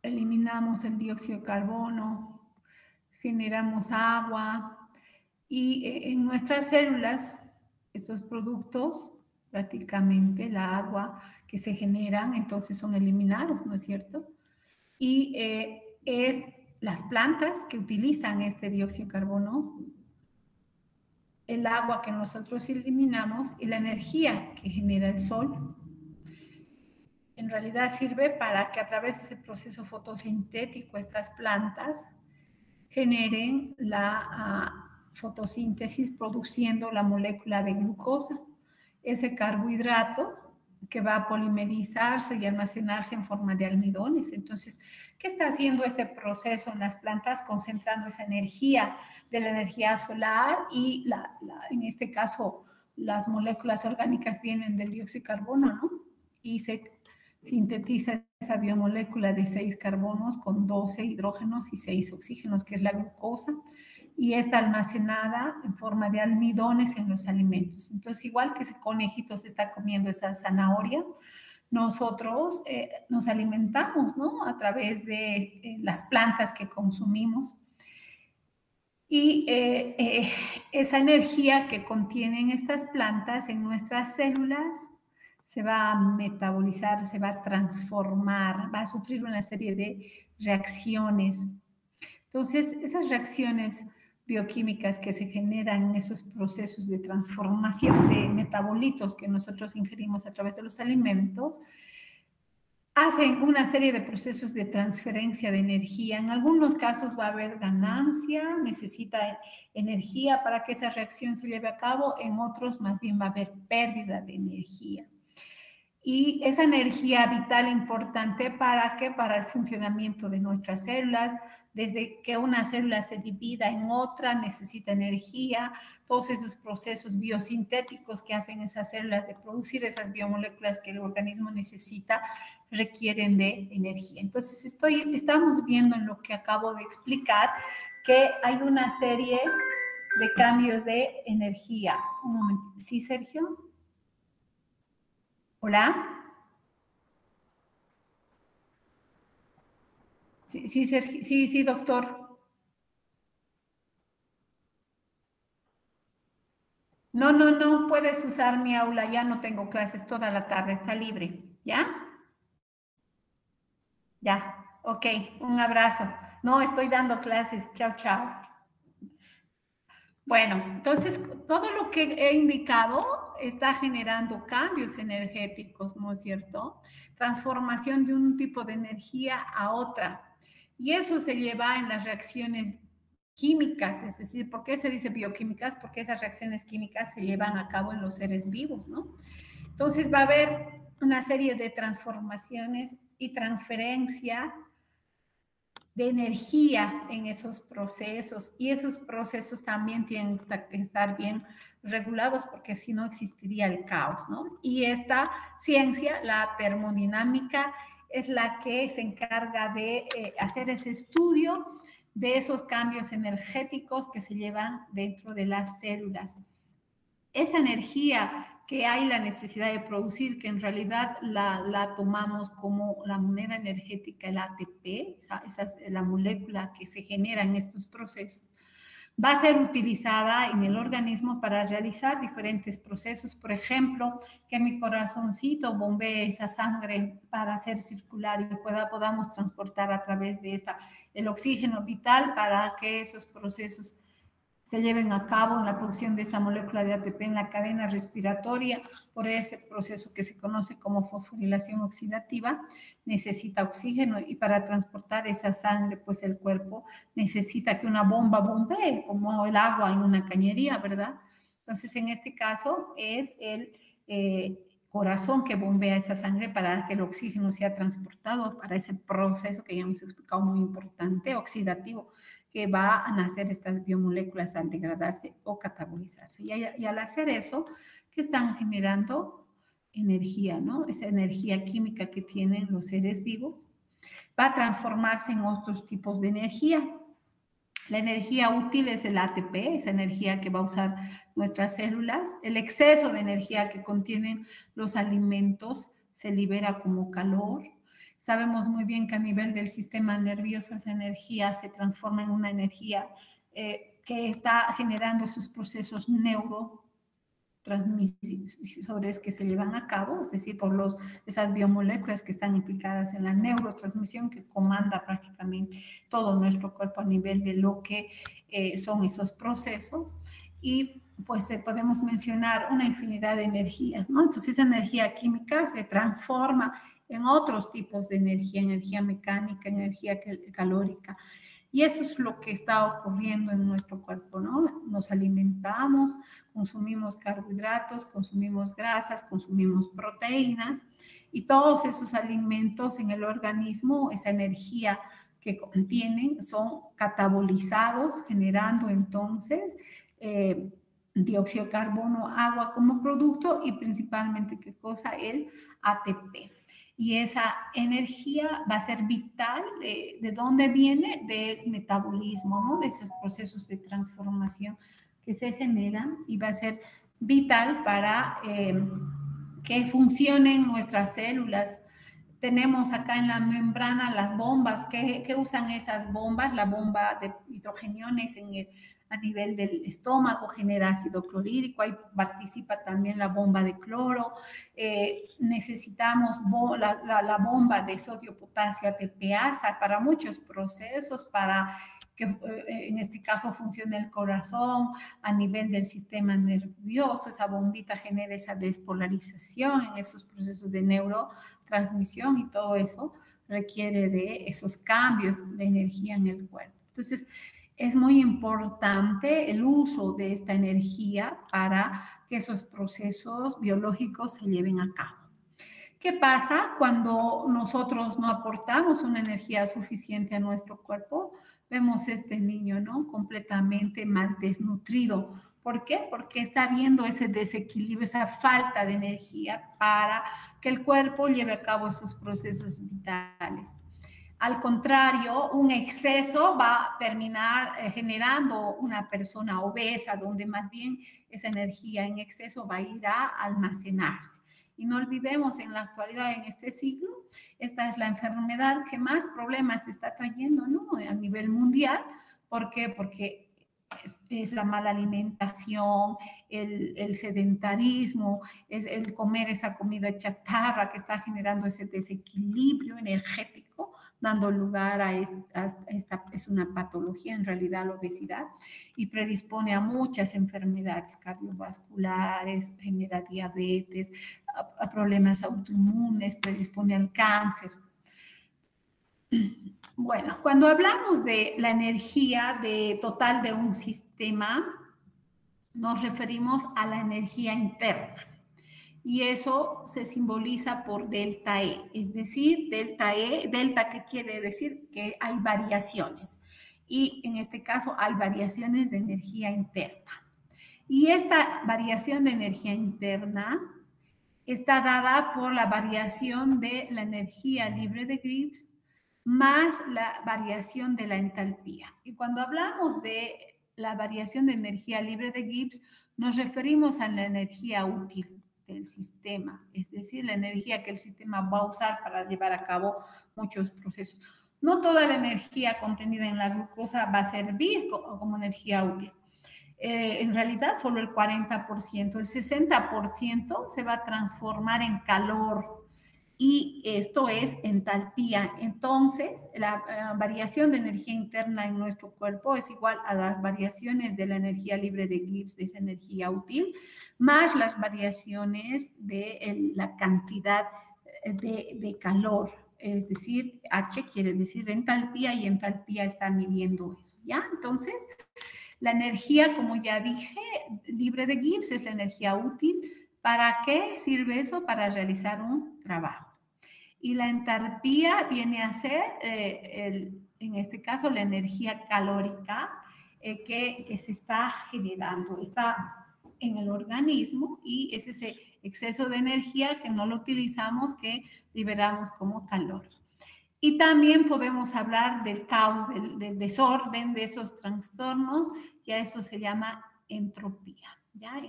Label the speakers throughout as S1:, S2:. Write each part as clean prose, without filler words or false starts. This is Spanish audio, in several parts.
S1: eliminamos el dióxido de carbono, generamos agua y en nuestras células estos productos, prácticamente la agua que se generan, entonces son eliminados, ¿no es cierto? Y es las plantas que utilizan este dióxido de carbono, el agua que nosotros eliminamos y la energía que genera el sol. En realidad sirve para que a través de ese proceso fotosintético estas plantas generen la fotosíntesis produciendo la molécula de glucosa, ese carbohidrato que va a polimerizarse y almacenarse en forma de almidones. Entonces, ¿qué está haciendo este proceso en las plantas? Concentrando esa energía de la energía solar y en este caso las moléculas orgánicas vienen del dióxido de carbono, ¿no? Y se sintetiza esa biomolécula de 6 carbonos con 12 hidrógenos y 6 oxígenos, que es la glucosa, y está almacenada en forma de almidones en los alimentos. Entonces, igual que ese conejito se está comiendo esa zanahoria, nosotros nos alimentamos, ¿no? A través de las plantas que consumimos. Y esa energía que contienen estas plantas en nuestras células se va a metabolizar, se va a transformar, va a sufrir una serie de reacciones. Entonces, esas reacciones bioquímicas que se generan en esos procesos de transformación de metabolitos que nosotros ingerimos a través de los alimentos, hacen una serie de procesos de transferencia de energía. En algunos casos va a haber ganancia, necesita energía para que esa reacción se lleve a cabo, en otros más bien va a haber pérdida de energía. Y esa energía vital importante para qué? Para el funcionamiento de nuestras células. Desde que una célula se divida en otra, necesita energía. Todos esos procesos biosintéticos que hacen esas células de producir esas biomoléculas que el organismo necesita requieren de energía. Entonces, estamos viendo en lo que acabo de explicar que hay una serie de cambios de energía. Un momento. ¿Sí, Sergio? ¿Hola? Sí, sí, Sergio, sí, doctor. No, puedes usar mi aula, ya no tengo clases toda la tarde, está libre, ¿ya? Ya, ok, un abrazo. No, estoy dando clases, chao, chao. Bueno, entonces todo lo que he indicado está generando cambios energéticos, ¿no es cierto? Transformación de un tipo de energía a otra. Y eso se lleva en las reacciones químicas, es decir, ¿por qué se dice bioquímicas? Porque esas reacciones químicas se llevan a cabo en los seres vivos, ¿no? Entonces va a haber una serie de transformaciones y transferencia de energía en esos procesos y esos procesos también tienen que estar bien regulados porque si no existiría el caos, ¿no? Y esta ciencia, la termodinámica, es la que se encarga de hacer ese estudio de esos cambios energéticos que se llevan dentro de las células. Esa energía que hay la necesidad de producir, que en realidad la tomamos como la moneda energética, el ATP, esa es la molécula que se genera en estos procesos, va a ser utilizada en el organismo para realizar diferentes procesos. Por ejemplo, que mi corazoncito bombee esa sangre para hacer circular y podamos transportar a través de el oxígeno vital para que esos procesos se lleven a cabo en la producción de esta molécula de ATP en la cadena respiratoria por ese proceso que se conoce como fosforilación oxidativa, necesita oxígeno y para transportar esa sangre, pues el cuerpo necesita que una bomba bombee, como el agua en una cañería, ¿verdad? Entonces, en este caso es el corazón que bombea esa sangre para que el oxígeno sea transportado para ese proceso que ya hemos explicado muy importante, oxidativo, que va a nacer estas biomoléculas al degradarse o catabolizarse. Y al hacer eso, que están generando energía, ¿no? Esa energía química que tienen los seres vivos va a transformarse en otros tipos de energía. La energía útil es el ATP, esa energía que va a usar nuestras células. El exceso de energía que contienen los alimentos se libera como calor. Sabemos muy bien que a nivel del sistema nervioso esa energía se transforma en una energía que está generando sus procesos neurotransmisores que se llevan a cabo, es decir, por esas biomoléculas que están implicadas en la neurotransmisión que comanda prácticamente todo nuestro cuerpo a nivel de lo que son esos procesos. Y pues podemos mencionar una infinidad de energías, ¿no? Entonces esa energía química se transforma en otros tipos de energía mecánica, energía calórica. Y eso es lo que está ocurriendo en nuestro cuerpo, ¿no? Nos alimentamos, consumimos carbohidratos, consumimos grasas, consumimos proteínas y todos esos alimentos en el organismo, esa energía que contienen, son catabolizados, generando entonces dióxido de carbono, agua como producto y principalmente, ¿qué cosa? El ATP. Y esa energía va a ser vital. ¿De dónde viene? Del metabolismo, ¿no? De esos procesos de transformación que se generan y va a ser vital para que funcionen nuestras células. Tenemos acá en la membrana las bombas. ¿Qué usan esas bombas? La bomba de hidrogeniones a nivel del estómago genera ácido clorhídrico, ahí participa también la bomba de cloro. Necesitamos la bomba de sodio, potasio, ATPasa para muchos procesos, para que en este caso funcione el corazón, a nivel del sistema nervioso, esa bombita genera esa despolarización en esos procesos de neurotransmisión y todo eso requiere de esos cambios de energía en el cuerpo. Entonces, es muy importante el uso de esta energía para que esos procesos biológicos se lleven a cabo. ¿Qué pasa cuando nosotros no aportamos una energía suficiente a nuestro cuerpo? Vemos este niño, ¿no? Completamente mal desnutrido. ¿Por qué? Porque está habiendo ese desequilibrio, esa falta de energía para que el cuerpo lleve a cabo esos procesos vitales. Al contrario, un exceso va a terminar generando una persona obesa, donde más bien esa energía en exceso va a ir a almacenarse. Y no olvidemos, en la actualidad, en este siglo, esta es la enfermedad que más problemas está trayendo, ¿no? A nivel mundial. ¿Por qué? Porque es la mala alimentación, el sedentarismo, es el comer esa comida chatarra que está generando ese desequilibrio energético, dando lugar a esta es una patología en realidad, la obesidad, y predispone a muchas enfermedades cardiovasculares, genera diabetes, a problemas autoinmunes, predispone al cáncer. Bueno, cuando hablamos de la energía total de un sistema, nos referimos a la energía interna. Y eso se simboliza por delta E, es decir, delta E, delta que quiere decir que hay variaciones. Y en este caso hay variaciones de energía interna. Y esta variación de energía interna está dada por la variación de la energía libre de Gibbs más la variación de la entalpía. Y cuando hablamos de la variación de energía libre de Gibbs, nos referimos a la energía útil del sistema, es decir, la energía que el sistema va a usar para llevar a cabo muchos procesos. No toda la energía contenida en la glucosa va a servir como energía útil. En realidad solo el 40%, el 60% se va a transformar en calor y esto es entalpía. Entonces, la variación de energía interna en nuestro cuerpo es igual a las variaciones de la energía libre de Gibbs, de esa energía útil, más las variaciones de la cantidad de calor. Es decir, H quiere decir entalpía y entalpía está midiendo eso, ¿ya? Entonces, la energía, como ya dije, libre de Gibbs es la energía útil. ¿Para qué sirve eso? Para realizar un trabajo. Y la entalpía viene a ser, en este caso, la energía calórica que se está generando. Está en el organismo y es ese exceso de energía que no lo utilizamos, que liberamos como calor. Y también podemos hablar del caos, del desorden, de esos trastornos, y a eso se llama entropía. ¿Ya?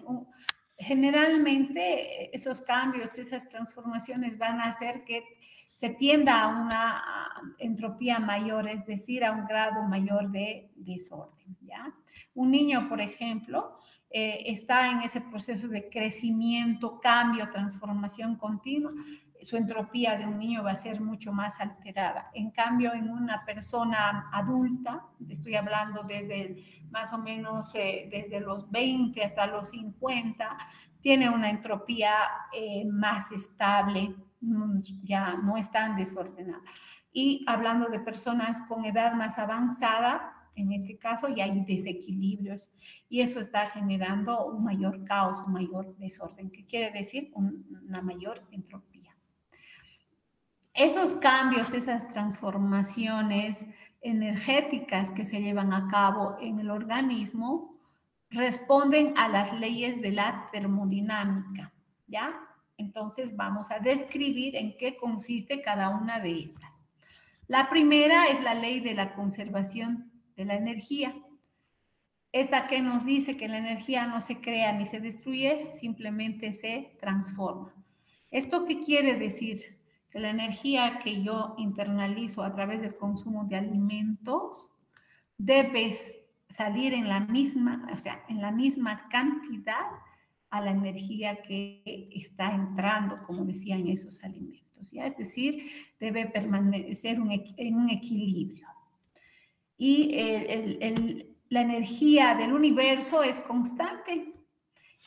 S1: Generalmente esos cambios, esas transformaciones van a hacer que se tienda a una entropía mayor, es decir, a un grado mayor de desorden, ¿ya? Un niño, por ejemplo, está en ese proceso de crecimiento, cambio, transformación continua. Su entropía de un niño va a ser mucho más alterada. En cambio, en una persona adulta, estoy hablando desde más o menos desde los 20 hasta los 50, tiene una entropía más estable, ya no es tan desordenada. Y hablando de personas con edad más avanzada, en este caso ya hay desequilibrios y eso está generando un mayor caos, un mayor desorden, que quiere decir una mayor entropía. Esos cambios, esas transformaciones energéticas que se llevan a cabo en el organismo responden a las leyes de la termodinámica, ¿ya? Entonces vamos a describir en qué consiste cada una de estas. La primera es la ley de la conservación de la energía. Esta que nos dice que la energía no se crea ni se destruye, simplemente se transforma. ¿Esto qué quiere decir? Que la energía que yo internalizo a través del consumo de alimentos debe salir en la misma, o sea, en la misma cantidad a la energía que está entrando, como decían esos alimentos, ¿ya? Es decir, debe permanecer en un equilibrio. Y la energía del universo es constante,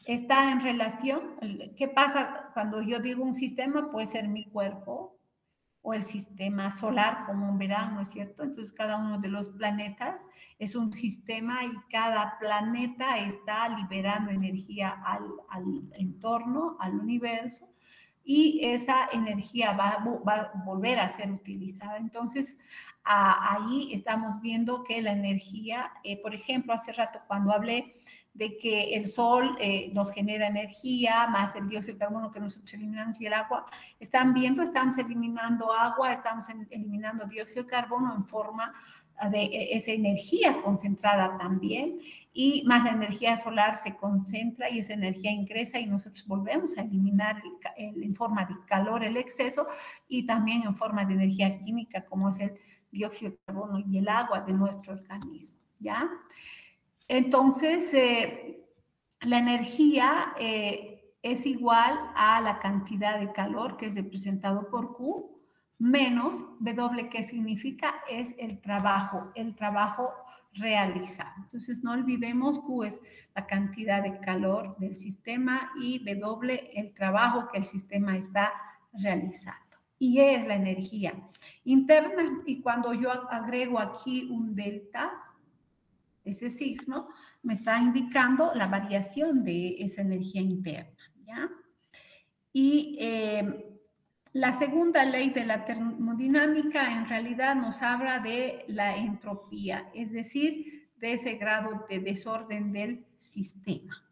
S1: está en relación. ¿Qué pasa cuando yo digo un sistema? Puede ser mi cuerpo o el sistema solar, como verán, ¿no es cierto? Entonces, cada uno de los planetas es un sistema y cada planeta está liberando energía al entorno, al universo, y esa energía va a volver a ser utilizada. Entonces, ahí estamos viendo que la energía, por ejemplo, hace rato cuando hablé de que el sol nos genera energía, más el dióxido de carbono que nosotros eliminamos y el agua, están viendo, estamos eliminando agua, estamos eliminando dióxido de carbono en forma de esa energía concentrada también, y más la energía solar se concentra y esa energía ingresa y nosotros volvemos a eliminar en forma de calor el exceso y también en forma de energía química como es el dióxido de carbono y el agua de nuestro organismo, ¿ya? Entonces, la energía es igual a la cantidad de calor que es representado por Q menos W, que significa es el trabajo realizado. Entonces, no olvidemos, Q es la cantidad de calor del sistema y W el trabajo que el sistema está realizando. Y es la energía interna. Y cuando yo agrego aquí un delta, ese signo me está indicando la variación de esa energía interna, ¿ya? Y la segunda ley de la termodinámica en realidad nos habla de la entropía, es decir, de ese grado de desorden del sistema.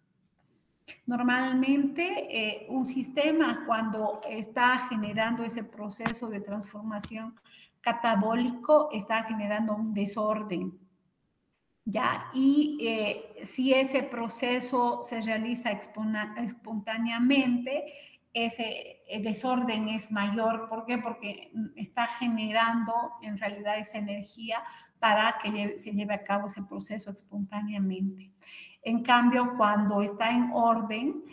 S1: Normalmente un sistema cuando está generando ese proceso de transformación catabólico está generando un desorden, ¿ya? Y si ese proceso se realiza espontáneamente, ese desorden es mayor. ¿Por qué? Porque está generando en realidad esa energía para que se lleve a cabo ese proceso espontáneamente. En cambio, cuando está en orden,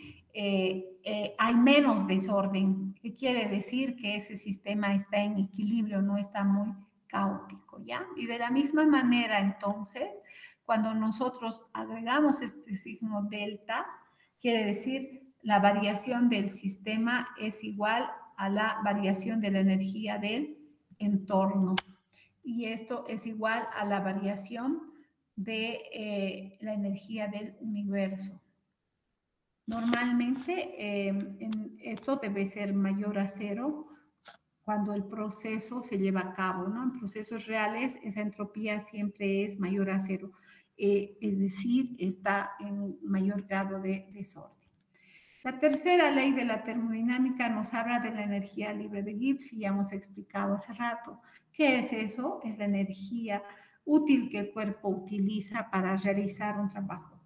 S1: hay menos desorden. ¿Qué quiere decir? Que ese sistema está en equilibrio, no está muy caótico, ¿ya? Y de la misma manera, entonces, cuando nosotros agregamos este signo delta, quiere decir la variación del sistema es igual a la variación de la energía del entorno. Y esto es igual a la variación de la energía del universo. Normalmente esto debe ser mayor a cero cuando el proceso se lleva a cabo, ¿no? En procesos reales esa entropía siempre es mayor a cero, es decir, está en mayor grado de desorden. La tercera ley de la termodinámica nos habla de la energía libre de Gibbs y ya hemos explicado hace rato. ¿Qué es eso? Es la energía útil que el cuerpo utiliza para realizar un trabajo.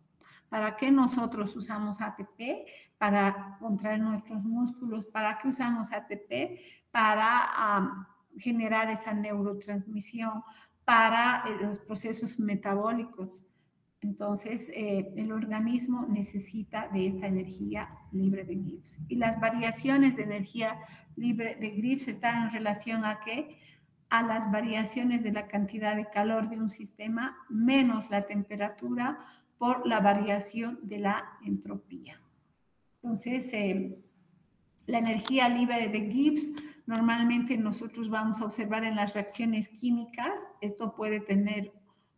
S1: ¿Para qué nosotros usamos ATP? Para contraer nuestros músculos. ¿Para qué usamos ATP? Para generar esa neurotransmisión, para los procesos metabólicos. Entonces, el organismo necesita de esta energía libre de Gibbs. Y las variaciones de energía libre de Gibbs están en relación a qué? A las variaciones de la cantidad de calor de un sistema menos la temperatura por la variación de la entropía. Entonces, la energía libre de Gibbs normalmente nosotros vamos a observar en las reacciones químicas. Esto puede tener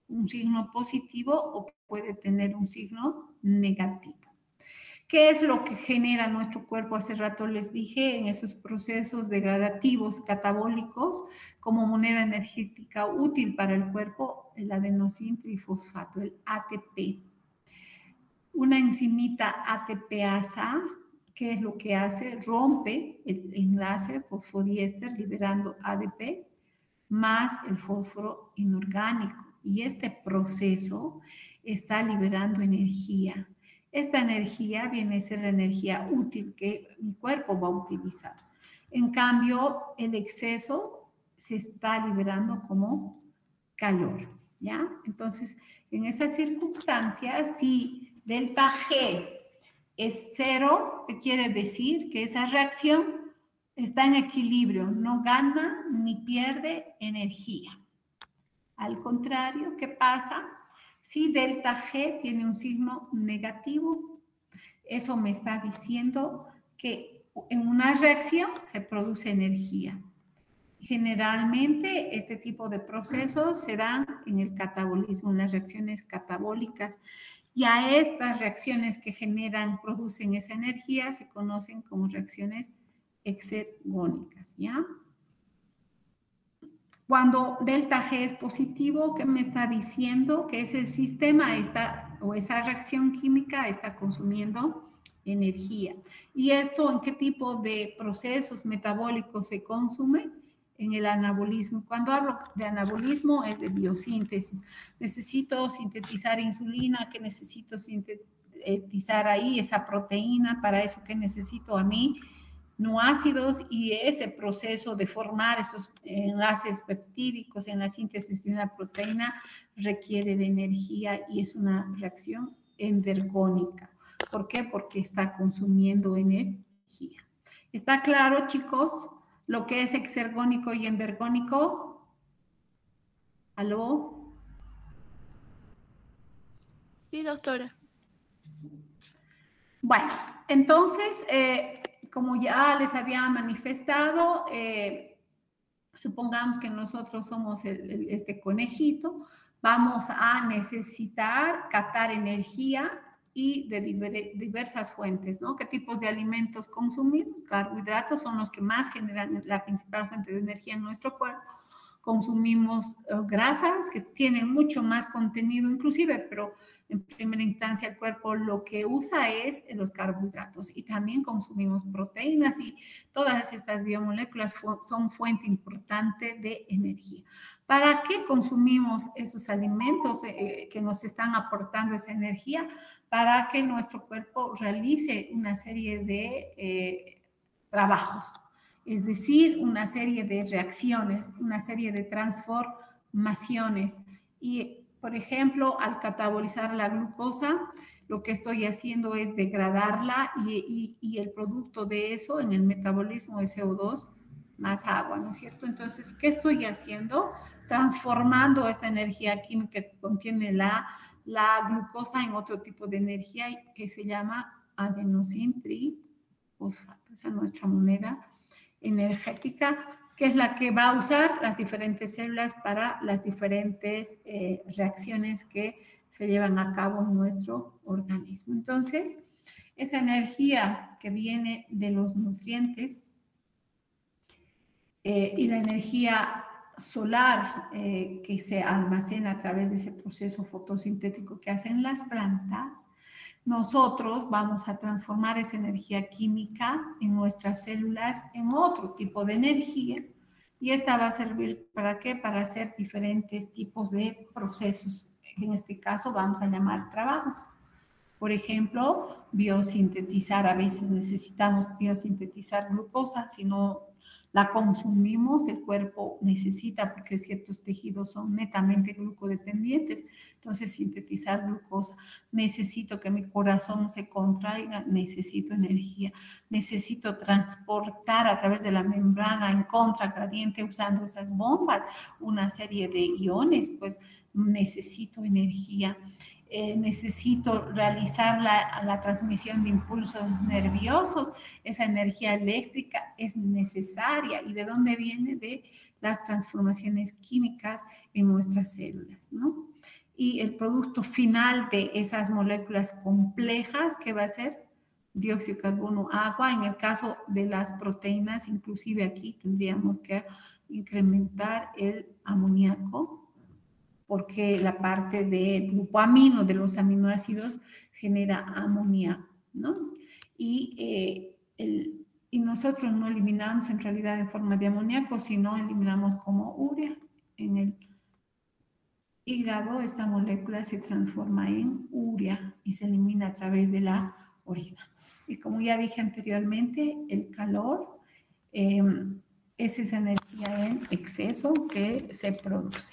S1: un signo positivo o puede tener un signo negativo. ¿Qué es lo que genera nuestro cuerpo? Hace rato les dije, en esos procesos degradativos catabólicos, como moneda energética útil para el cuerpo, el adenosín trifosfato, el ATP. Una enzimita ATPasa, ¿qué es lo que hace? Rompe el enlace fosfodiéster liberando ADP más el fósforo inorgánico. Y este proceso está liberando energía. Esta energía viene a ser la energía útil que mi cuerpo va a utilizar. En cambio, el exceso se está liberando como calor, ¿ya? Entonces, en esas circunstancias, si delta G es 0, ¿qué quiere decir? Que esa reacción está en equilibrio, no gana ni pierde energía. Al contrario, ¿qué pasa? Si delta G tiene un signo negativo, eso me está diciendo que en una reacción se produce energía. Generalmente este tipo de procesos se dan en el catabolismo, en las reacciones catabólicas. Y a estas reacciones que producen esa energía se conocen como reacciones exergónicas, ¿ya? Cuando delta G es positivo, ¿qué me está diciendo? Que ese sistema o esa reacción química está consumiendo energía. ¿Y esto en qué tipo de procesos metabólicos se consume? En el anabolismo. Cuando hablo de anabolismo es de biosíntesis. Necesito sintetizar insulina, que necesito sintetizar ahí esa proteína, para eso que necesito aminoácidos, y ese proceso de formar esos enlaces peptídicos en la síntesis de una proteína requiere de energía y es una reacción endergónica. ¿Por qué? Porque está consumiendo energía. ¿Está claro, chicos, lo que es exergónico y endergónico? ¿Aló?
S2: Sí, doctora.
S1: Bueno, entonces, como ya les había manifestado, supongamos que nosotros somos este conejito, vamos a necesitar captar energía y de diversas fuentes, ¿no? ¿Qué tipos de alimentos consumimos? Carbohidratos son los que más generan la principal fuente de energía en nuestro cuerpo. Consumimos grasas que tienen mucho más contenido inclusive, pero en primera instancia el cuerpo lo que usa es los carbohidratos, y también consumimos proteínas, y todas estas biomoléculas son fuente importante de energía. ¿Para qué consumimos esos alimentos que nos están aportando esa energía? Para que nuestro cuerpo realice una serie de trabajos, es decir, una serie de reacciones, una serie de transformaciones. Y, por ejemplo, al catabolizar la glucosa, lo que estoy haciendo es degradarla, y el producto de eso en el metabolismo es CO2 más agua, ¿no es cierto? Entonces, ¿qué estoy haciendo? Transformando esta energía química que contiene la glucosa en otro tipo de energía que se llama adenosín trifosfato. Esa es nuestra moneda energética, que es la que va a usar las diferentes células para las diferentes reacciones que se llevan a cabo en nuestro organismo. Entonces, esa energía que viene de los nutrientes y la energía solar que se almacena a través de ese proceso fotosintético que hacen las plantas, nosotros vamos a transformar esa energía química en nuestras células en otro tipo de energía, y esta va a servir ¿para qué? Para hacer diferentes tipos de procesos, que en este caso vamos a llamar trabajos. Por ejemplo, biosintetizar, a veces necesitamos biosintetizar glucosa, si no la consumimos, el cuerpo necesita, porque ciertos tejidos son netamente glucodependientes, entonces sintetizar glucosa. Necesito que mi corazón se contraiga, necesito energía. Necesito transportar a través de la membrana en contragradiente usando esas bombas una serie de iones, pues necesito energía. Necesito realizar la transmisión de impulsos nerviosos, esa energía eléctrica es necesaria. ¿Y de dónde viene? De las transformaciones químicas en nuestras células, ¿no? Y el producto final de esas moléculas complejas, ¿qué va a ser? Dióxido de carbono, agua. En el caso de las proteínas, inclusive aquí tendríamos que incrementar el amoníaco, porque la parte de grupo de los aminoácidos genera amoníaco, ¿no? Y nosotros no eliminamos en realidad en forma de amoníaco, sino eliminamos como urea. En el hígado esta molécula se transforma en urea y se elimina a través de la orina. Y como ya dije anteriormente, el calor es esa energía en exceso que se produce.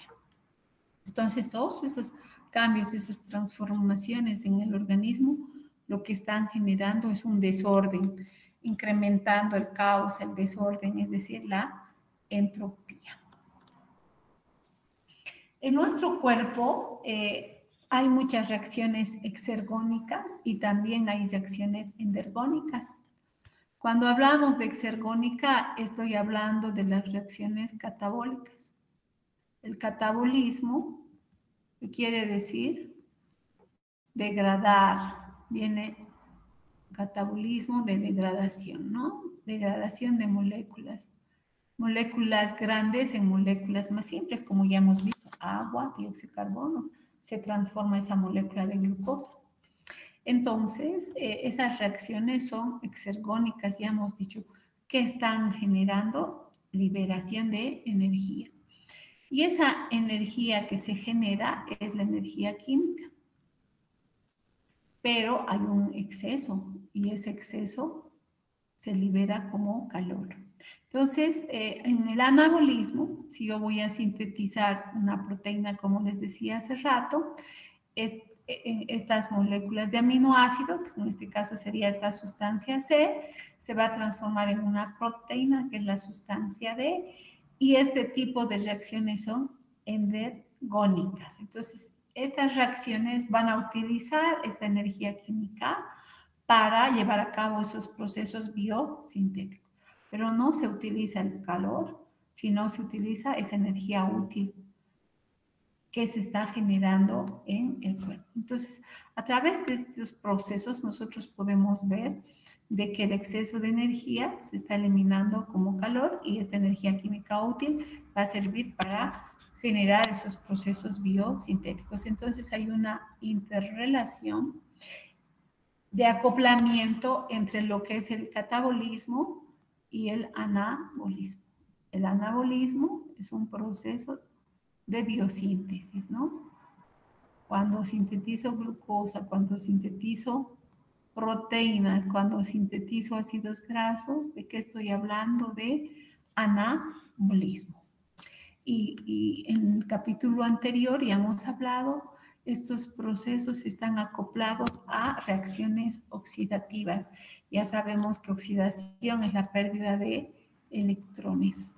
S1: Entonces, todos esos cambios, esas transformaciones en el organismo, lo que están generando es un desorden, incrementando el caos, el desorden, es decir, la entropía. En nuestro cuerpo hay muchas reacciones exergónicas y también hay reacciones endergónicas. Cuando hablamos de exergónica, estoy hablando de las reacciones catabólicas. El catabolismo, ¿qué quiere decir? Degradar, viene catabolismo de degradación, ¿no? Degradación de moléculas. Moléculas grandes en moléculas más simples, como ya hemos visto, agua, dióxido de carbono, se transforma esa molécula de glucosa. Entonces, esas reacciones son exergónicas, ya hemos dicho, que están generando liberación de energía. Y esa energía que se genera es la energía química. Pero hay un exceso y ese exceso se libera como calor. Entonces, en el anabolismo, si yo voy a sintetizar una proteína, como les decía hace rato, estas moléculas de aminoácido, que en este caso sería esta sustancia C, se va a transformar en una proteína, que es la sustancia D, y este tipo de reacciones son endergónicas. Entonces, estas reacciones van a utilizar esta energía química para llevar a cabo esos procesos biosintéticos. Pero no se utiliza el calor, sino se utiliza esa energía útil que se está generando en el cuerpo. Entonces, a través de estos procesos nosotros podemos ver de que el exceso de energía se está eliminando como calor y esta energía química útil va a servir para generar esos procesos biosintéticos. Entonces, hay una interrelación de acoplamiento entre lo que es el catabolismo y el anabolismo. El anabolismo es un proceso de biosíntesis, ¿no? Cuando sintetizo glucosa, cuando sintetizo proteínas, cuando sintetizo ácidos grasos, ¿de qué estoy hablando? De anabolismo. Y en el capítulo anterior ya hemos hablado, estos procesos están acoplados a reacciones oxidativas. Ya sabemos que oxidación es la pérdida de electrones.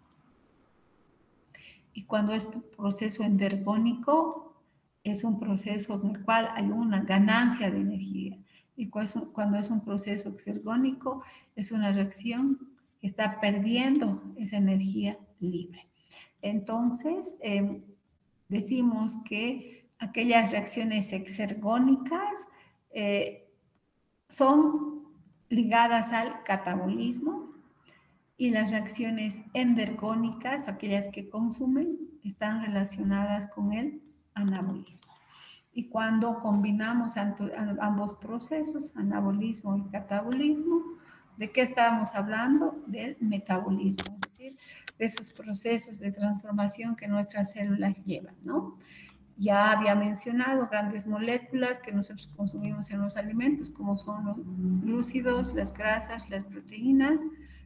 S1: Y cuando es proceso endergónico, es un proceso en el cual hay una ganancia de energía. Y cuando es un proceso exergónico, es una reacción que está perdiendo esa energía libre. Entonces, decimos que aquellas reacciones exergónicas son ligadas al catabolismo y las reacciones endergónicas, aquellas que consumen, están relacionadas con el anabolismo. Y cuando combinamos ambos procesos, anabolismo y catabolismo, ¿de qué estábamos hablando? Del metabolismo, es decir, de esos procesos de transformación que nuestras células llevan, ¿no? Ya había mencionado grandes moléculas que nosotros consumimos en los alimentos, como son los glúcidos, las grasas, las proteínas,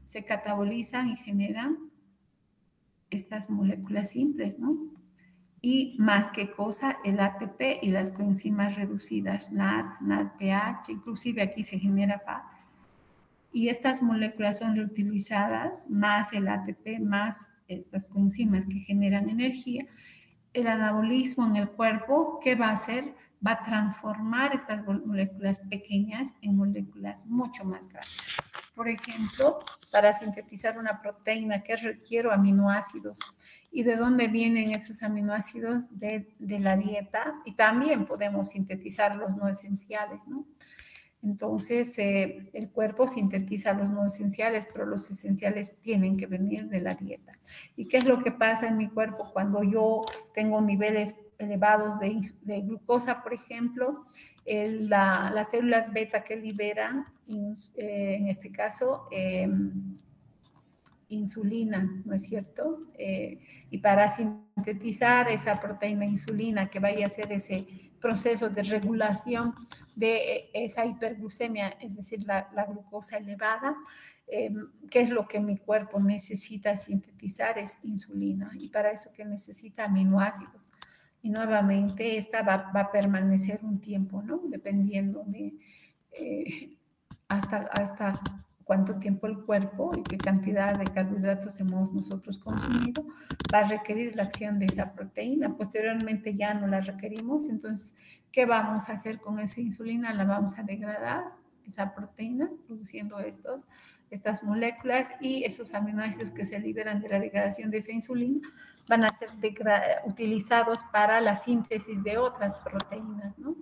S1: se catabolizan y generan estas moléculas simples, ¿no? Y más que cosa, el ATP y las coenzimas reducidas, NAD, NADPH, inclusive aquí se genera FAT. Y estas moléculas son reutilizadas, más el ATP, más estas coenzimas que generan energía. El anabolismo en el cuerpo, ¿qué va a hacer? Va a transformar estas moléculas pequeñas en moléculas mucho más grandes. Por ejemplo, para sintetizar una proteína, ¿qué requiero? Aminoácidos. ¿Y de dónde vienen esos aminoácidos? De la dieta. Y también podemos sintetizar los no esenciales, ¿no? Entonces, el cuerpo sintetiza los no esenciales, pero los esenciales tienen que venir de la dieta. ¿Y qué es lo que pasa en mi cuerpo cuando yo tengo niveles elevados de glucosa, por ejemplo? Las células beta que liberan, en este caso, insulina, ¿no es cierto? Y para sintetizar esa proteína insulina que vaya a hacer ese proceso de regulación de esa hiperglucemia, es decir, la glucosa elevada, ¿qué es lo que mi cuerpo necesita sintetizar? Es insulina. Y para eso que necesita aminoácidos. Y nuevamente esta va a permanecer un tiempo, ¿no? Dependiendo de hasta cuánto tiempo el cuerpo y qué cantidad de carbohidratos hemos nosotros consumido, va a requerir la acción de esa proteína. Posteriormente ya no la requerimos, entonces, ¿qué vamos a hacer con esa insulina? La vamos a degradar, esa proteína, produciendo estas moléculas, y esos aminoácidos que se liberan de la degradación de esa insulina van a ser utilizados para la síntesis de otras proteínas, ¿no?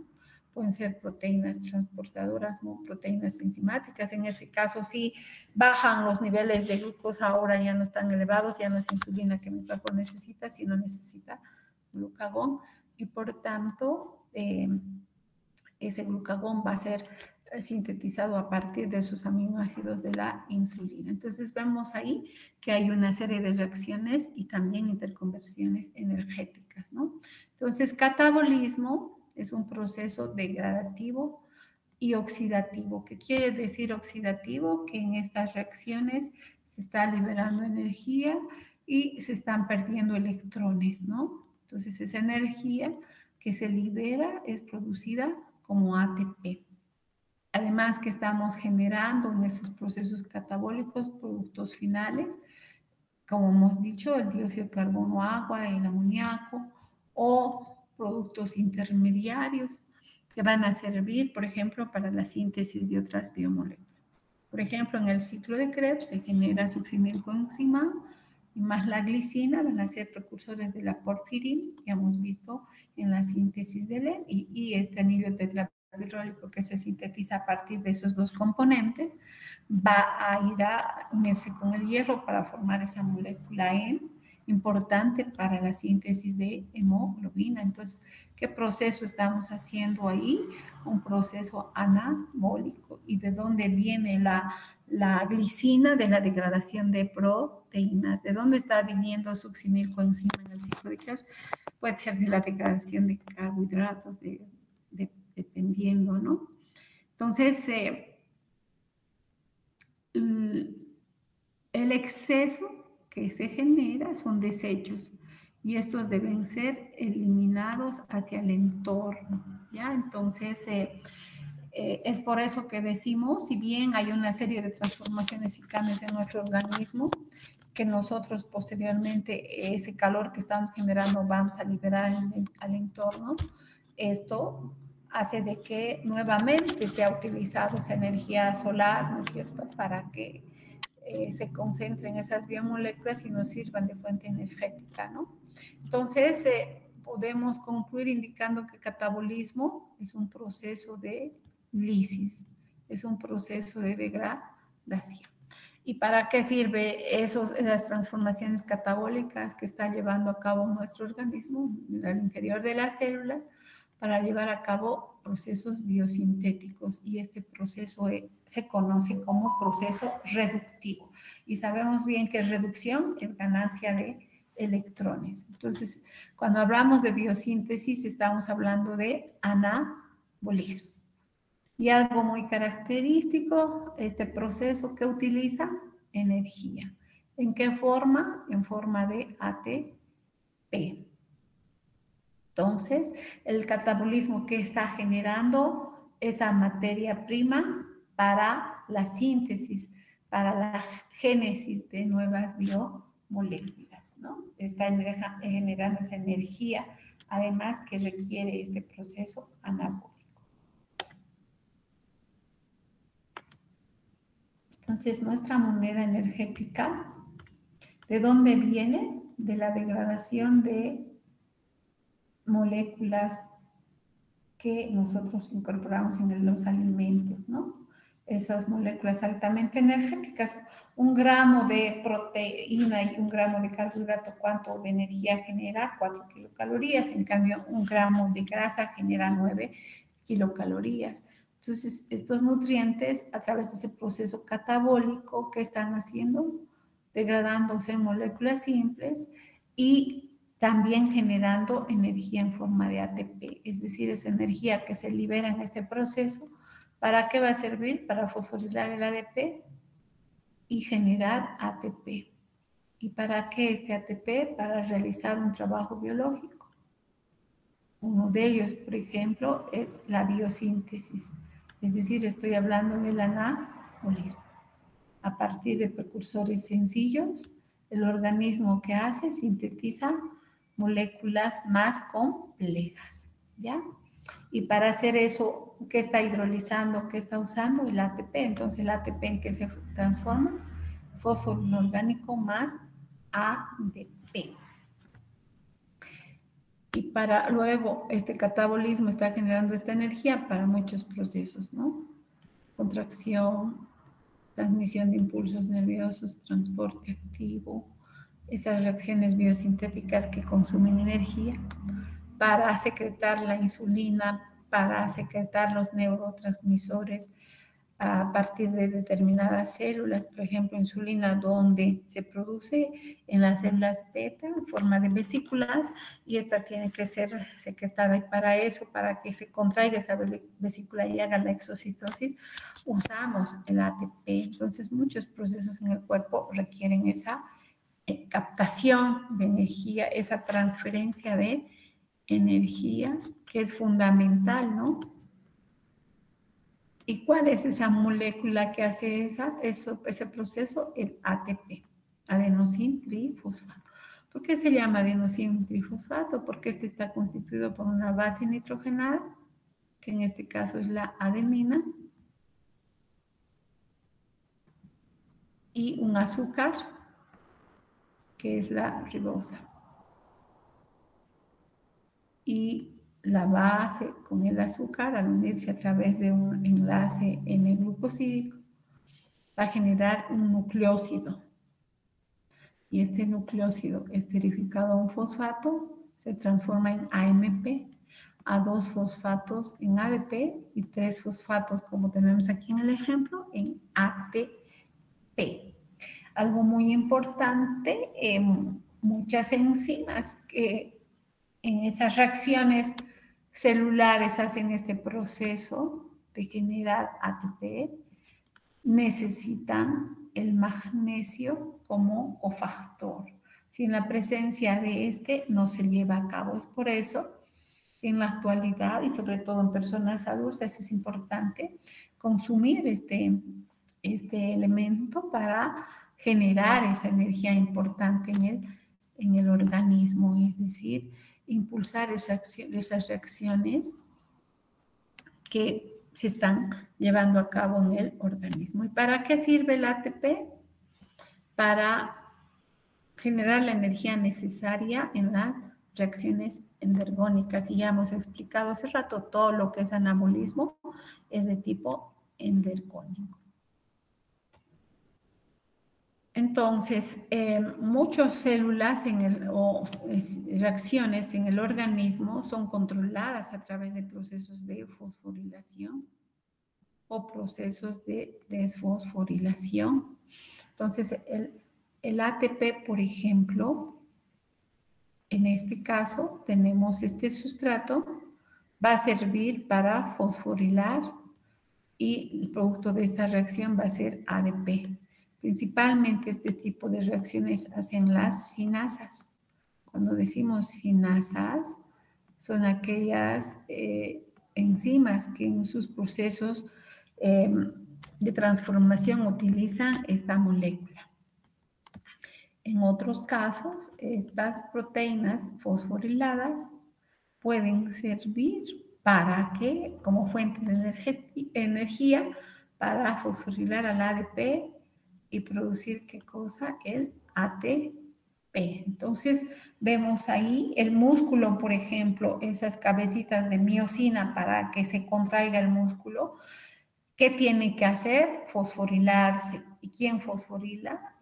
S1: Pueden ser proteínas transportadoras, ¿no? Proteínas enzimáticas. En este caso, sí bajan los niveles de glucosa, ahora ya no están elevados, ya no es insulina que mi cuerpo necesita, sino necesita glucagón. Y por tanto, ese glucagón va a ser sintetizado a partir de esos aminoácidos de la insulina. Entonces, vemos ahí que hay una serie de reacciones y también interconversiones energéticas, ¿no? Entonces, catabolismo es un proceso degradativo y oxidativo. ¿Qué quiere decir oxidativo? Que en estas reacciones se está liberando energía y se están perdiendo electrones, ¿no? Entonces, esa energía que se libera es producida como ATP. Además que estamos generando en esos procesos catabólicos productos finales, como hemos dicho, el dióxido de carbono, agua, el amoníaco, o productos intermediarios que van a servir, por ejemplo, para la síntesis de otras biomoléculas. Por ejemplo, en el ciclo de Krebs se genera succinilcoenzima y más la glicina, van a ser precursores de la porfirina, ya hemos visto en la síntesis del EN, y este anillo tetrapirrólico que se sintetiza a partir de esos dos componentes va a ir a unirse con el hierro para formar esa molécula EN, importante para la síntesis de hemoglobina. Entonces, ¿qué proceso estamos haciendo ahí? Un proceso anabólico. ¿Y de dónde viene la glicina? De la degradación de proteínas. ¿De dónde está viniendo succinilcoenzima en el ciclo de Krebs? Puede ser de la degradación de carbohidratos, dependiendo, ¿no? Entonces, el exceso que se genera son desechos y estos deben ser eliminados hacia el entorno, ¿ya? Entonces, es por eso que decimos, si bien hay una serie de transformaciones y cambios en nuestro organismo, que nosotros posteriormente ese calor que estamos generando vamos a liberar al entorno, esto hace de que nuevamente sea utilizado esa energía solar, ¿no es cierto?, para que se concentren esas biomoléculas y nos sirvan de fuente energética, ¿no? Entonces, podemos concluir indicando que el catabolismo es un proceso de lisis, es un proceso de degradación. ¿Y para qué sirve esas transformaciones catabólicas que está llevando a cabo nuestro organismo al interior de las células? Para llevar a cabo procesos biosintéticos, y este proceso se conoce como proceso reductivo. Y sabemos bien que reducción es ganancia de electrones. Entonces, cuando hablamos de biosíntesis, estamos hablando de anabolismo. Y algo muy característico, este proceso que utiliza energía. ¿En qué forma? En forma de ATP. Entonces, el catabolismo que está generando esa materia prima para la síntesis, para la génesis de nuevas biomoléculas, ¿no? Está generando esa energía, además que requiere este proceso anabólico. Entonces, nuestra moneda energética, ¿de dónde viene? De la degradación de moléculas que nosotros incorporamos en los alimentos, ¿no? Esas moléculas altamente energéticas. 1 gramo de proteína y 1 gramo de carbohidrato, ¿cuánto de energía genera? 4 kilocalorías. En cambio, 1 gramo de grasa genera 9 kilocalorías. Entonces, estos nutrientes, a través de ese proceso catabólico que están haciendo, degradándose en moléculas simples y también generando energía en forma de ATP, es decir, esa energía que se libera en este proceso, ¿para qué va a servir? Para fosforilar el ADP y generar ATP. ¿Y para qué este ATP? Para realizar un trabajo biológico. Uno de ellos, por ejemplo, es la biosíntesis, es decir, estoy hablando del anabolismo. A partir de precursores sencillos, el organismo que hace sintetiza moléculas más complejas, ¿ya? Y para hacer eso, ¿qué está hidrolizando? ¿Qué está usando? El ATP. Entonces, ¿el ATP en qué se transforma? Fósforo inorgánico más ADP. Y para luego, este catabolismo está generando esta energía para muchos procesos, ¿no? Contracción, transmisión de impulsos nerviosos, transporte activo, esas reacciones biosintéticas que consumen energía, para secretar la insulina, para secretar los neurotransmisores a partir de determinadas células, por ejemplo, insulina, donde se produce en las células beta en forma de vesículas y esta tiene que ser secretada. Y para eso, para que se contraiga esa vesícula y haga la exocitosis, usamos el ATP. Entonces, muchos procesos en el cuerpo requieren esa captación de energía, esa transferencia de energía, que es fundamental, ¿no? ¿Y cuál es esa molécula que hace ese proceso? El ATP, adenosín trifosfato. ¿Por qué se llama adenosín trifosfato? Porque este está constituido por una base nitrogenada, que en este caso es la adenina, y un azúcar, que es la ribosa. Y la base con el azúcar, al unirse a través de un enlace N-glucosídico, va a generar un nucleósido. Y este nucleósido esterificado a un fosfato se transforma en AMP, a 2 fosfatos en ADP y 3 fosfatos, como tenemos aquí en el ejemplo, en ATP. Algo muy importante, muchas enzimas que en esas reacciones celulares hacen este proceso de generar ATP, necesitan el magnesio como cofactor. Sin la presencia de este no se lleva a cabo. Es por eso que en la actualidad y sobre todo en personas adultas es importante consumir este elemento para generar esa energía importante en el organismo, es decir, impulsar esas reacciones que se están llevando a cabo en el organismo. ¿Y para qué sirve el ATP? Para generar la energía necesaria en las reacciones endergónicas. Y ya hemos explicado hace rato, todo lo que es anabolismo es de tipo endergónico. Entonces, muchas células o reacciones en el organismo son controladas a través de procesos de fosforilación o procesos de desfosforilación. Entonces, el ATP, por ejemplo, En este caso, tenemos este sustrato, va a servir para fosforilar y el producto de esta reacción va a ser ADP. Principalmente este tipo de reacciones hacen las sinasas. Cuando decimos sinasas, son aquellas enzimas que en sus procesos de transformación utilizan esta molécula. En otros casos, estas proteínas fosforiladas pueden servir para que, como fuente de energía, para fosforilar al ADP y producir, ¿qué cosa? El ATP. Entonces, vemos ahí el músculo, por ejemplo, esas cabecitas de miosina para que se contraiga el músculo. ¿Qué tiene que hacer? Fosforilarse. ¿Y quién fosforila?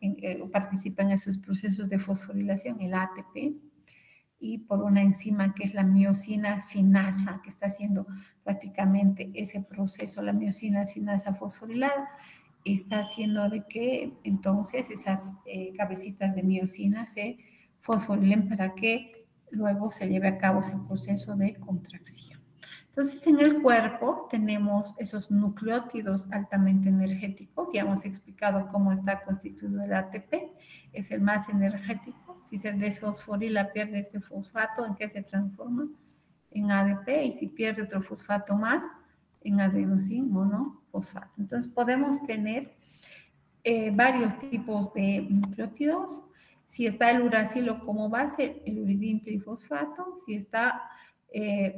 S1: Participa en esos procesos de fosforilación, el ATP, y por una enzima que es la miosina sinasa, que está haciendo prácticamente ese proceso, la miosina sinasa fosforilada, está haciendo de que entonces esas cabecitas de miosina se fosforilen para que luego se lleve a cabo ese proceso de contracción. Entonces, en el cuerpo tenemos esos nucleótidos altamente energéticos. Ya hemos explicado cómo está constituido el ATP. Es el más energético. Si se desfosforila, pierde este fosfato. ¿En qué se transforma? En ADP. Y si pierde otro fosfato más, en adenosín monofosfato. Entonces, podemos tener varios tipos de nucleótidos. Si está el uracilo como base, el uridín trifosfato. Si está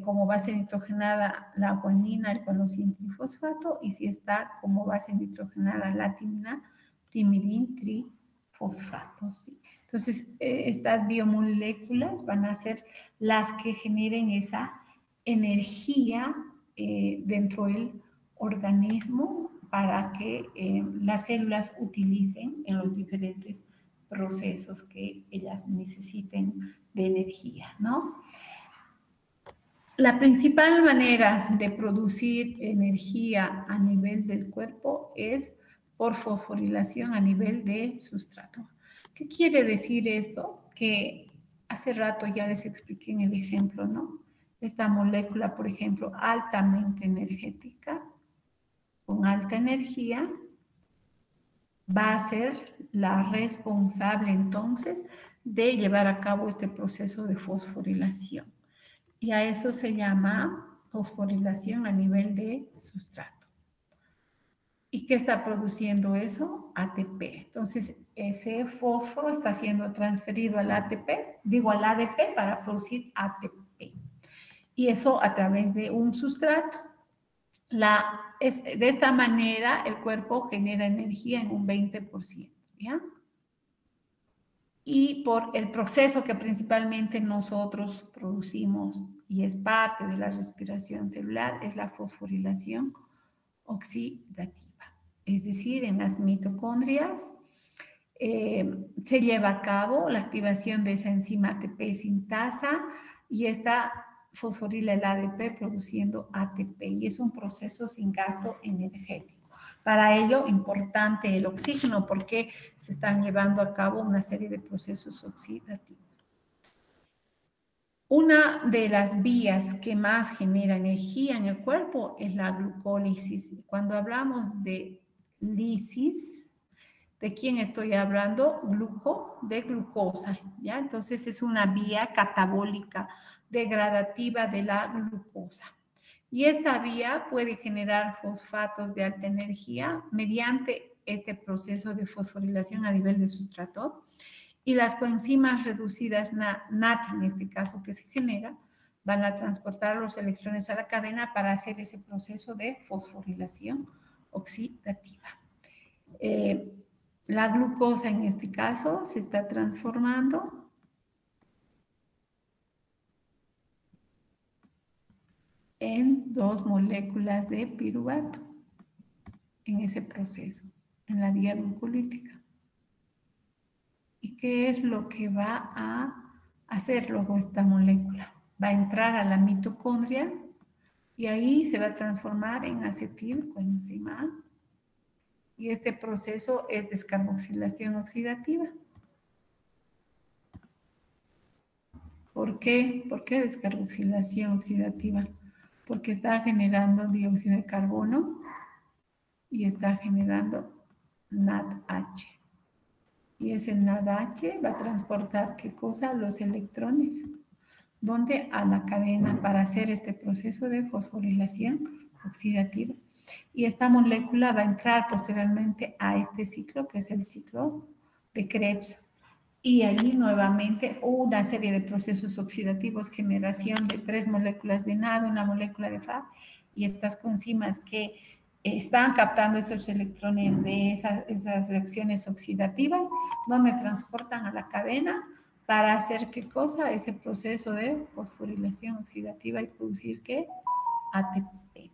S1: como base nitrogenada la guanina, el guanosin trifosfato, y si está como base nitrogenada la timina, timidin trifosfato. ¿Sí? Entonces, estas biomoléculas van a ser las que generen esa energía dentro del organismo para que las células utilicen en los diferentes procesos que ellas necesiten de energía, ¿no? La principal manera de producir energía a nivel del cuerpo es por fosforilación a nivel de sustrato. ¿Qué quiere decir esto? Que hace rato ya les expliqué en el ejemplo, ¿no? Esta molécula, por ejemplo, altamente energética, con alta energía, va a ser la responsable entonces de llevar a cabo este proceso de fosforilación. Y a eso se llama fosforilación a nivel de sustrato. ¿Y qué está produciendo eso? ATP. Entonces, ese fósforo está siendo transferido al ATP, al ADP para producir ATP. Y eso a través de un sustrato. De esta manera, el cuerpo genera energía en un 20%, ¿ya? Y por el proceso que principalmente nosotros producimos y es parte de la respiración celular, es la fosforilación oxidativa. Es decir, en las mitocondrias se lleva a cabo la activación de esa enzima ATP sintasa y esta fosforila el ADP produciendo ATP y es un proceso sin gasto energético. Para ello, importante el oxígeno porque se están llevando a cabo una serie de procesos oxidativos. Una de las vías que más genera energía en el cuerpo es la glucólisis. Cuando hablamos de lisis, ¿de quién estoy hablando? De glucosa, ¿ya? Entonces es una vía catabólica degradativa de la glucosa. Y esta vía puede generar fosfatos de alta energía mediante este proceso de fosforilación a nivel de sustrato. Y las coenzimas reducidas NAT, en este caso que se genera, van a transportar los electrones a la cadena para hacer ese proceso de fosforilación oxidativa. La glucosa en este caso se está transformando en 2 moléculas de piruvato en ese proceso, en la vía glucolítica. ¿Y qué es lo que va a hacer luego esta molécula? Va a entrar a la mitocondria y ahí se va a transformar en acetilcoenzima A. Y este proceso es descarboxilación oxidativa. ¿Por qué? ¿Por qué descarboxilación oxidativa? Porque está generando dióxido de carbono y está generando NADH. Y ese NADH va a transportar, ¿qué cosa? Los electrones. ¿Dónde? A la cadena para hacer este proceso de fosforilación oxidativa. Y esta molécula va a entrar posteriormente a este ciclo, que es el ciclo de Krebs. Y allí nuevamente una serie de procesos oxidativos, generación de 3 moléculas de NAD, una molécula de FA, y estas coenzimas que están captando esos electrones de esas reacciones oxidativas, donde transportan a la cadena para hacer qué cosa, ese proceso de fosforilación oxidativa y producir qué, ATP.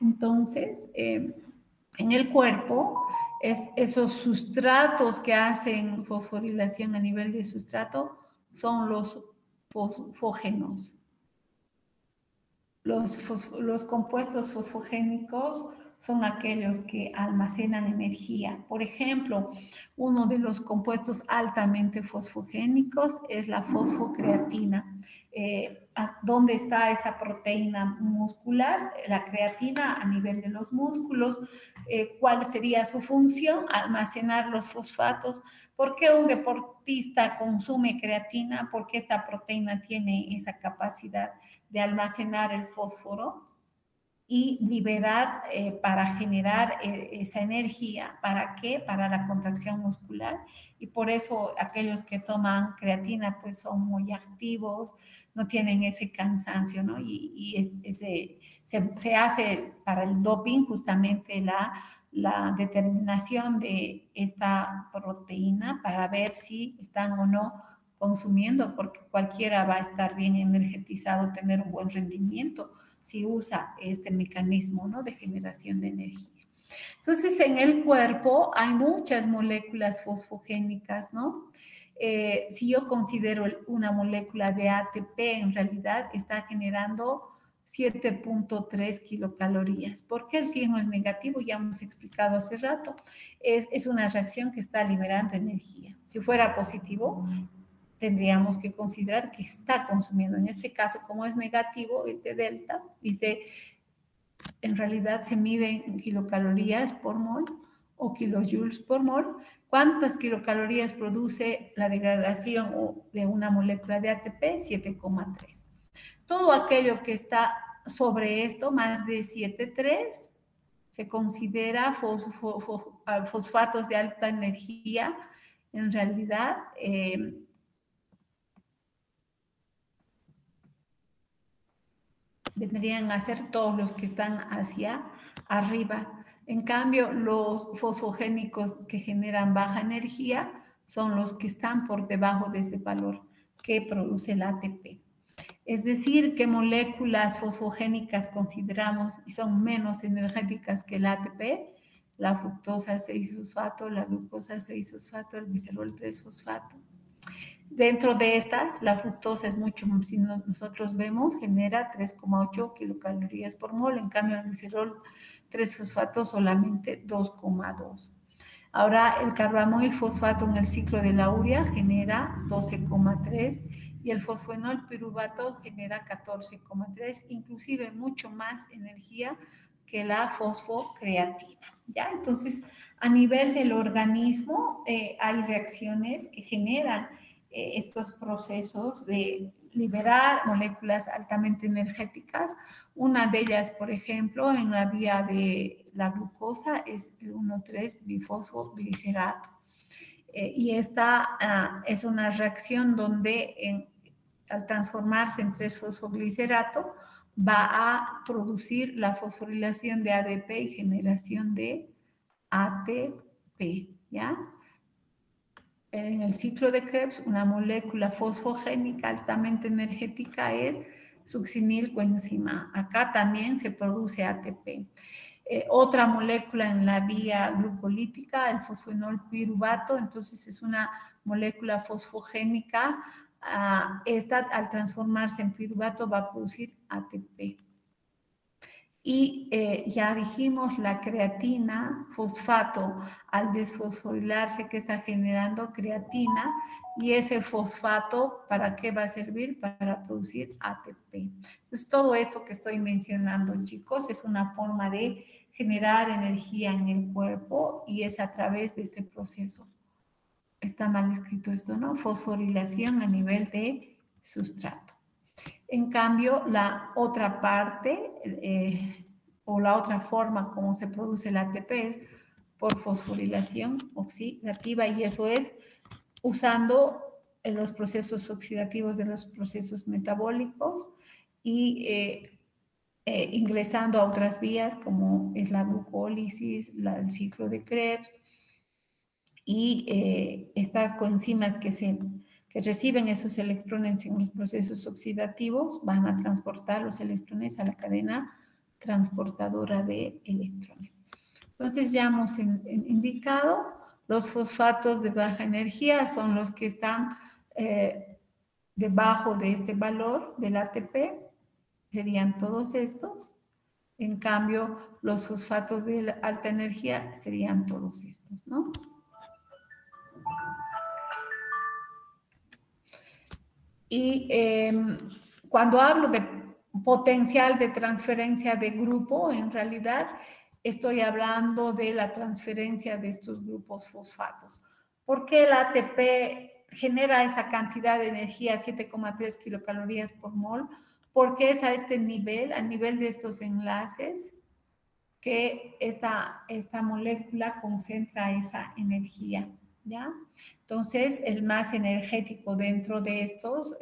S1: Entonces, en el cuerpo, esos sustratos que hacen fosforilación a nivel de sustrato son los fosfógenos. Los compuestos fosfogénicos son aquellos que almacenan energía. Por ejemplo, uno de los compuestos altamente fosfogénicos es la fosfocreatina. ¿Dónde está esa proteína muscular? La creatina a nivel de los músculos. ¿Cuál sería su función? Almacenar los fosfatos. ¿Por qué un deportista consume creatina? Porque esta proteína tiene esa capacidad de almacenar el fósforo y liberar para generar esa energía. ¿Para qué? Para la contracción muscular. Y por eso aquellos que toman creatina pues son muy activos, no tienen ese cansancio, ¿no? Se hace para el doping justamente la determinación de esta proteína para ver si están o no consumiendo, porque cualquiera va a estar bien energetizado, tener un buen rendimiento si usa este mecanismo, ¿no?, de generación de energía. Entonces, en el cuerpo hay muchas moléculas fosfogénicas, ¿no? Si yo considero una molécula de ATP, en realidad está generando 7.3 kilocalorías. ¿Por qué el signo es negativo? Ya hemos explicado hace rato. Es una reacción que está liberando energía. Si fuera positivo, tendríamos que considerar que está consumiendo. En este caso, como es negativo, este delta, dice, en realidad se mide en kilocalorías por mol o kilojoules por mol. ¿Cuántas kilocalorías produce la degradación de una molécula de ATP? 7,3. Todo aquello que está sobre esto, más de 7,3, se considera fosfatos de alta energía. En realidad, vendrían a ser todos los que están hacia arriba. En cambio, los fosfogénicos que generan baja energía son los que están por debajo de este valor que produce el ATP. Es decir, que moléculas fosfogénicas consideramos y son menos energéticas que el ATP, la fructosa 6-fosfato, la glucosa 6-fosfato, el glicerol 3-fosfato. Dentro de estas, la fructosa es mucho, si nosotros vemos, genera 3,8 kilocalorías por mol, en cambio el glicerol 3-fosfato solamente 2,2. Ahora el carbamoil fosfato en el ciclo de la urea genera 12,3 y el fosfenol piruvato genera 14,3, inclusive mucho más energía que la fosfocreatina, ¿ya? Entonces, a nivel del organismo hay reacciones que generan estos procesos de liberar moléculas altamente energéticas. Una de ellas, por ejemplo, en la vía de la glucosa es el 1,3-bifosfoglicerato. Y esta es una reacción donde al transformarse en 3-fosfoglicerato va a producir la fosforilación de ADP y generación de ATP, ¿ya? En el ciclo de Krebs, una molécula fosfogénica altamente energética es succinilcoenzima. Acá también se produce ATP. Otra molécula en la vía glucolítica, el fosfenol piruvato, entonces es una molécula fosfogénica. Esta, al transformarse en piruvato, va a producir ATP. Y ya dijimos, la creatina, fosfato, al desfosforilarse, que está generando creatina, y ese fosfato, ¿para qué va a servir? Para producir ATP. Entonces, todo esto que estoy mencionando, chicos, es una forma de generar energía en el cuerpo y es a través de este proceso. Está mal escrito esto, ¿no? Fosforilación a nivel de sustrato. En cambio, la otra parte o la otra forma como se produce el ATP es por fosforilación oxidativa, y eso es usando los procesos oxidativos de los procesos metabólicos y ingresando a otras vías como es la glucólisis, el ciclo de Krebs y estas coenzimas que reciben esos electrones en los procesos oxidativos van a transportar los electrones a la cadena transportadora de electrones. Entonces ya hemos indicado, los fosfatos de baja energía son los que están debajo de este valor del ATP, serían todos estos. En cambio, los fosfatos de alta energía serían todos estos, ¿no? Y cuando hablo de potencial de transferencia de grupo, en realidad estoy hablando de la transferencia de estos grupos fosfatos. ¿Por qué el ATP genera esa cantidad de energía, 7,3 kilocalorías por mol? Porque es a este nivel, a nivel de estos enlaces, que esta molécula concentra esa energía, ¿ya? Entonces, el más energético dentro de estos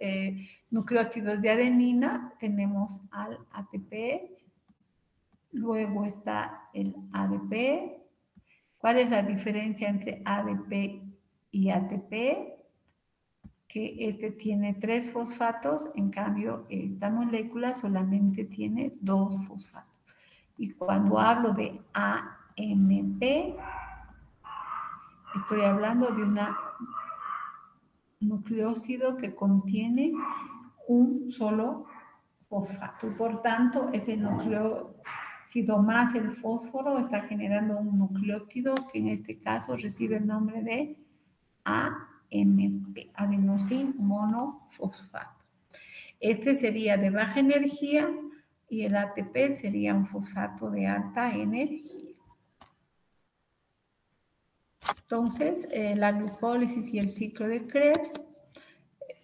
S1: nucleótidos de adenina, tenemos al ATP, luego está el ADP. ¿Cuál es la diferencia entre ADP y ATP? Que este tiene 3 fosfatos, en cambio esta molécula solamente tiene 2 fosfatos. Y cuando hablo de AMP, estoy hablando de un nucleócido que contiene un solo fosfato. Y por tanto, ese nucleócido más el fósforo está generando un nucleótido que en este caso recibe el nombre de AMP, adenosín monofosfato. Este sería de baja energía y el ATP sería un fosfato de alta energía. Entonces, la glucólisis y el ciclo de Krebs,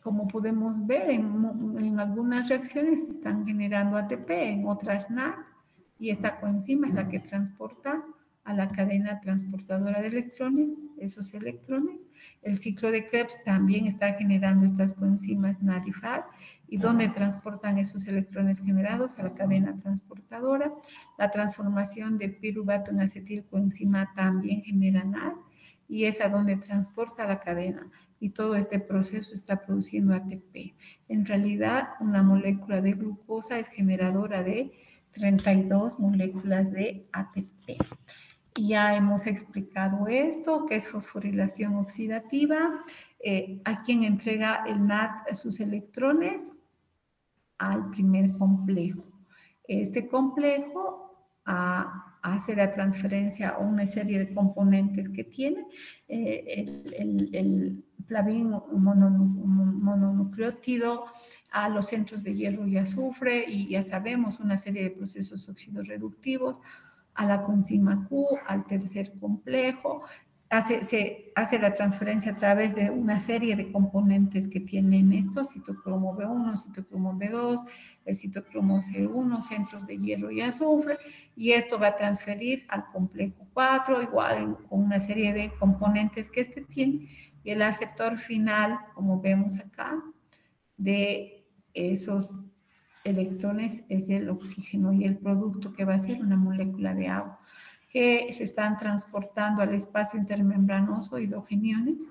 S1: como podemos ver, en algunas reacciones están generando ATP, en otras NAD, y esta coenzima es la que transporta a la cadena transportadora de electrones, esos electrones. El ciclo de Krebs también está generando estas coenzimas NAD y FAD, y donde transportan esos electrones generados a la cadena transportadora. La transformación de piruvato en acetilcoenzima también genera NAD, y es a donde transporta la cadena. Y todo este proceso está produciendo ATP. En realidad, una molécula de glucosa es generadora de 32 moléculas de ATP. Ya hemos explicado esto, que es fosforilación oxidativa. A quien entrega el NAD sus electrones al primer complejo. Este complejo hace la transferencia a una serie de componentes que tiene. El plavín mononucleótido a los centros de hierro y azufre, y ya sabemos una serie de procesos oxidorreductivos, a la coenzima Q, al tercer complejo. Se hace la transferencia a través de una serie de componentes que tienen estos, citocromo B1, citocromo B2, el citocromo C1, centros de hierro y azufre, y esto va a transferir al complejo 4, igual con una serie de componentes que este tiene, y el aceptor final, como vemos acá, de esos electrones es el oxígeno, y el producto que va a ser una molécula de agua, que se están transportando al espacio intermembranoso hidrogeniones,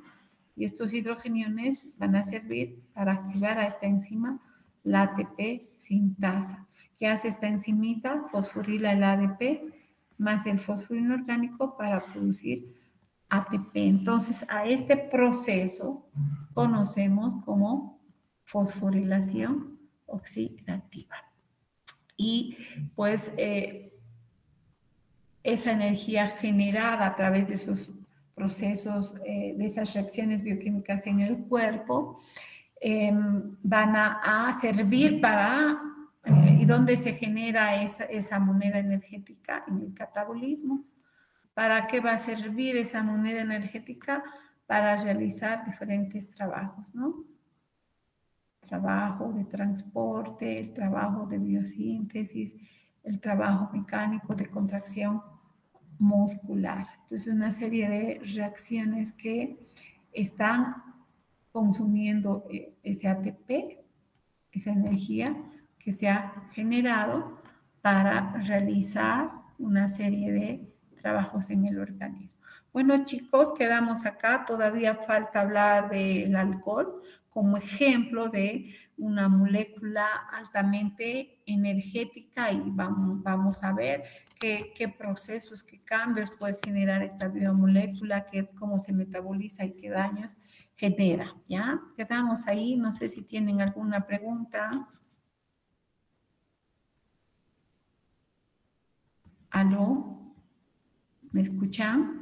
S1: y estos hidrogeniones van a servir para activar a esta enzima, la ATP sintasa. ¿Qué hace esta enzimita? Fosforila el ADP más el fósforo inorgánico para producir ATP. Entonces, a este proceso conocemos como fosforilación oxidativa. y pues esa energía generada a través de esos procesos, de esas reacciones bioquímicas en el cuerpo, van a servir para, ¿y dónde se genera esa moneda energética? En el catabolismo. ¿Para qué va a servir esa moneda energética? Para realizar diferentes trabajos, ¿no? Trabajo de transporte, el trabajo de biosíntesis, el trabajo mecánico de contracción muscular. Entonces, una serie de reacciones que están consumiendo ese ATP, esa energía que se ha generado para realizar una serie de trabajos en el organismo. Bueno, chicos, quedamos acá. Todavía falta hablar del alcohol como ejemplo de una molécula altamente energética y vamos a ver qué procesos, qué cambios puede generar esta biomolécula, cómo se metaboliza y qué daños genera. ¿Ya? Quedamos ahí. No sé si tienen alguna pregunta. ¿Aló? ¿Me escuchan?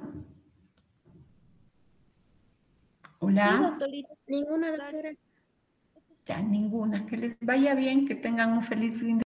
S2: Sí,
S1: Hola.
S2: doctorita. Ninguna, doctora.
S1: Ya, ninguna. Que les vaya bien, que tengan un feliz fin de